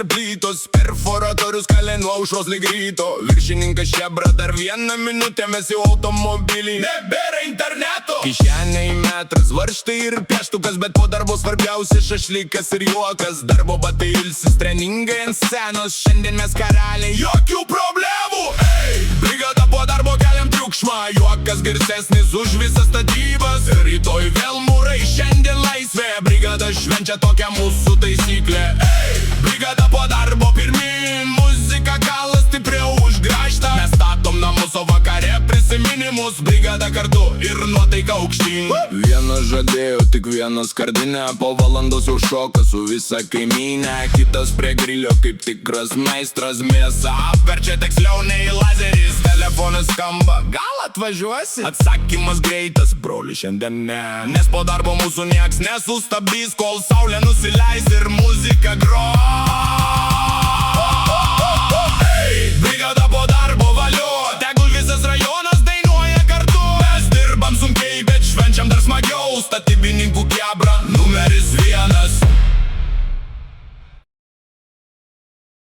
ir plytos, perforatorius kalė nuo aušros lyg ryto. Viršininkas čebra dar 1 minutę, mes jau automobilį, nebėra interneto. Kišeniai metras, varžtai ir pieštukas, bet po darbo svarbiausia šašlykas ir juokas. Darbo batai ilsis, treningai ant scenos, šiandien mes karaliai, jokių problemų. Brigada po darbo keliam triukšmą, juokas garsesnis už visas statybas. Rytoj vėl mūrai, šiandien laisvė, brigada švenčia tokia mūsų taisyklė. Brigada po darbo pirmin, muzika kala stipriau už grąžtą. Mes statom namus, o vakare prisiminimus, brigada kartu ir nuotaika aukštyn. Vienas žadėjo tik vieną skardinę, po valandos jau šoka su visa kaimynė. Kitas prie grilio kaip tikras meistras, mėsą apverčia tiksliau nei lazeris. Telefonas skamba, gal atvažiuosi? Atsakymas greitas, broli šiandien ne. Nes po darbo mūsų nieks nesustabdys, kol saulė nusileis ir muzika gros.